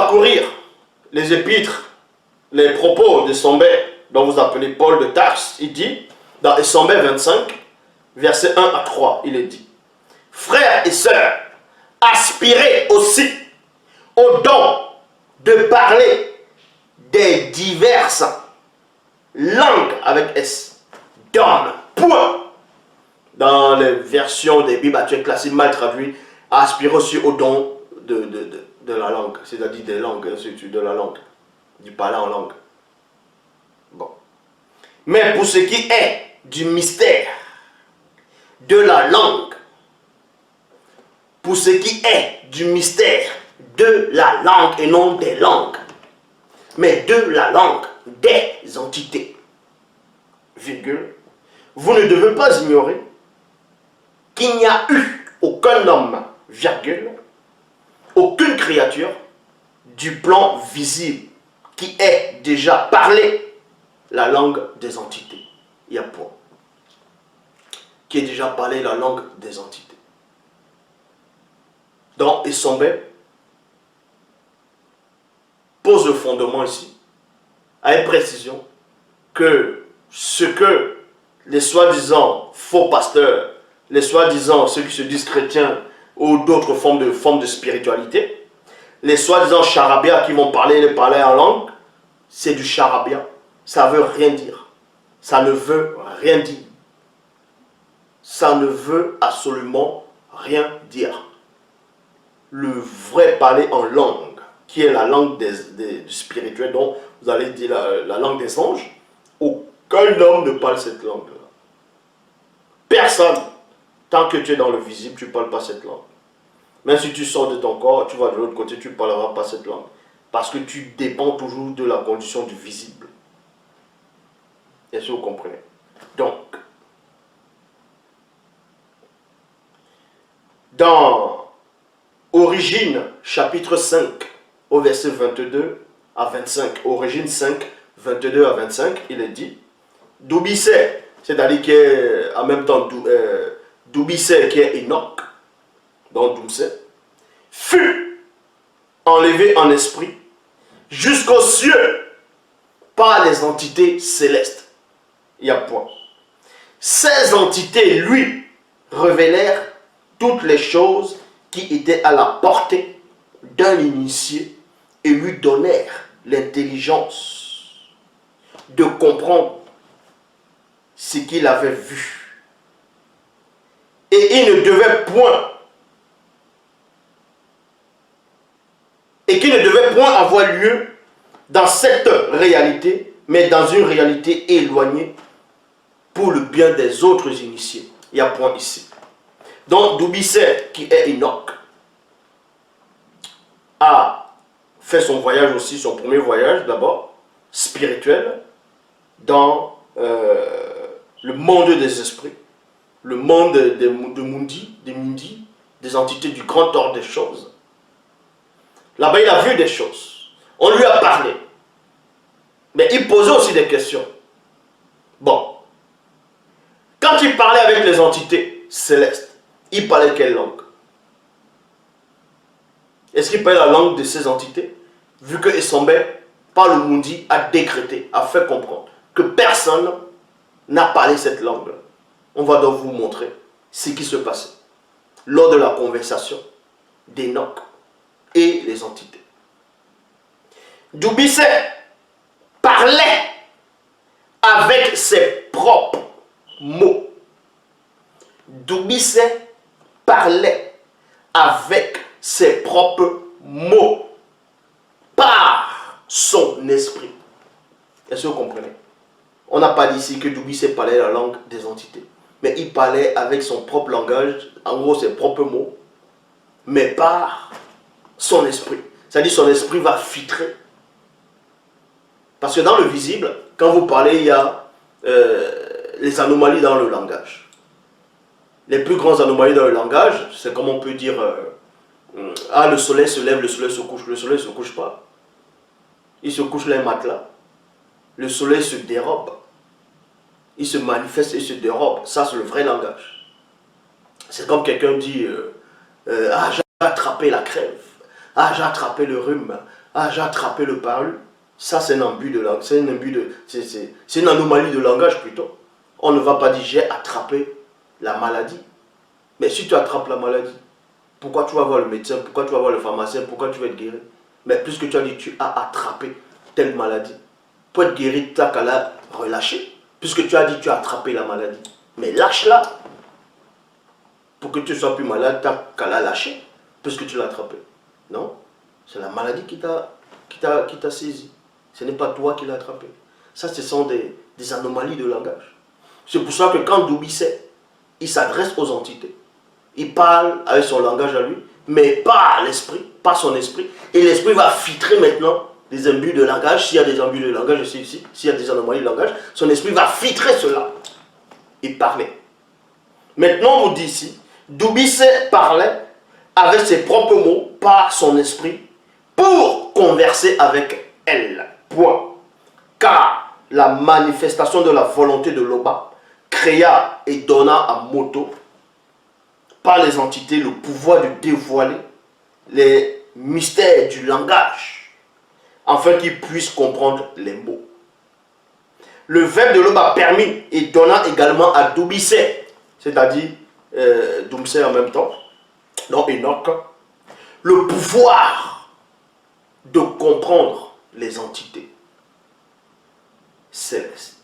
parcourir les épîtres, les propos de Sombert, dont vous appelez Paul de Tarse, il dit, dans Sombert 25, versets 1 à 3, il est dit, frères et sœurs, aspirez aussi au don de parler des diverses langues avec S, d'hommes, point. Dans les versions des Bibles actuelles classiques mal traduites, aspirez aussi au don de la langue, c'est-à-dire des langues, surtout de la langue, du parler en langue. Bon. Mais pour ce qui est du mystère de la langue, pour ce qui est du mystère de la langue et non des langues, mais de la langue des entités, virgule, vous ne devez pas ignorer qu'il n'y a eu aucun homme, virgule, aucune créature du plan visible qui ait déjà parlé la langue des entités. Il y a point. Qui ait déjà parlé la langue des entités. Donc, Esombé pose le fondement ici, avec précision, que ce que les soi-disant faux pasteurs, les soi-disant ceux qui se disent chrétiens ou d'autres formes de spiritualité, les soi-disant charabia qui vont parler en langue, c'est du charabia. Ça ne veut rien dire. Ça ne veut rien dire. Ça ne veut absolument rien dire. Le vrai parler en langue, qui est la langue du spirituel, dont vous allez dire la langue des anges, aucun homme ne parle cette langue-là. Personne. Tant que tu es dans le visible, tu ne parles pas cette langue. Même si tu sors de ton corps, tu vas de l'autre côté, tu ne parleras pas cette langue. Parce que tu dépends toujours de la condition du visible. Est-ce que vous comprenez? Donc, dans Origine, chapitre 5, au verset 22 à 25, Origine 5, 22 à 25, il est dit, Doubissé, c'est-à-dire qu'en même temps, Doubissé qui est Enoch, donc Doubissé, fut enlevé en esprit jusqu'aux cieux par les entités célestes. Il y a point. Ces entités lui révélèrent toutes les choses qui étaient à la portée d'un initié et lui donnèrent l'intelligence de comprendre ce qu'il avait vu. Et il ne devait point avoir lieu dans cette réalité, mais dans une réalité éloignée pour le bien des autres initiés. Il y a point ici. Donc, Doubissé, qui est Enoch, a fait son voyage aussi, son premier voyage d'abord, spirituel, dans le monde des esprits, le monde des Mundi, des entités du grand ordre des choses. Là-bas, il a vu des choses. On lui a parlé. Mais il posait aussi des questions. Bon. Quand il parlait avec les entités célestes, il parlait quelle langue? Est-ce qu'il parlait la langue de ces entités? Vu que Esombé, par le Mundi, a décrété, a fait comprendre que personne n'a parlé cette langue-là. On va donc vous montrer ce qui se passait lors de la conversation d'Enoch et les entités. Doubissé parlait avec ses propres mots. Doubissé parlait avec ses propres mots par son esprit. Est-ce que vous comprenez? On n'a pas dit ici que Doubissé parlait la langue des entités, mais il parlait avec son propre langage, en gros ses propres mots, mais par son esprit. C'est-à-dire son esprit va filtrer. Parce que dans le visible, quand vous parlez, il y a les anomalies dans le langage. Les plus grandes anomalies dans le langage, c'est comme on peut dire, le soleil se lève, le soleil se couche. Le soleil ne se couche pas. Il se couche là un matelas. Le soleil se dérobe. Il se manifeste et se dérobe. Ça, c'est le vrai langage. C'est comme quelqu'un dit, j'ai attrapé la crève. J'ai attrapé le rhume. Ah, j'ai attrapé le parlu. Ça, c'est un abus de langage. C'est une anomalie de langage plutôt. On ne va pas dire j'ai attrapé la maladie. Mais si tu attrapes la maladie, pourquoi tu vas voir le médecin, pourquoi tu vas voir le pharmacien, pourquoi tu vas être guéri? Mais puisque tu as dit tu as attrapé telle maladie, pour être guéri, tu n'as qu'à la relâcher. Puisque tu as dit tu as attrapé la maladie. Mais lâche-la. Pour que tu ne sois plus malade, tu n'as qu'à la lâcher. Puisque tu l'as attrapé. Non, c'est la maladie qui t'a saisi. Ce n'est pas toi qui l'as attrapé. Ça, ce sont des anomalies de langage. C'est pour ça que quand Doubisset, il s'adresse aux entités. Il parle avec son langage à lui, mais pas à l'esprit, pas son esprit. Et l'esprit va filtrer maintenant des imbus de langage. S'il y a des imbus de langage ici, s'il y a des anomalies de langage, son esprit va filtrer cela. Il parlait. Maintenant, on vous dit ici, Doubisset parlait avec ses propres mots, par son esprit, pour converser avec elle. Point. Car la manifestation de la volonté de Loba créa et donna à Moto, par les entités, le pouvoir de dévoiler les mystères du langage, afin qu'ils puissent comprendre les mots. Le verbe de Loba permit et donna également à Doubisset, c'est-à-dire Doumsset en même temps, donc Enoch, le pouvoir de comprendre les entités célestes.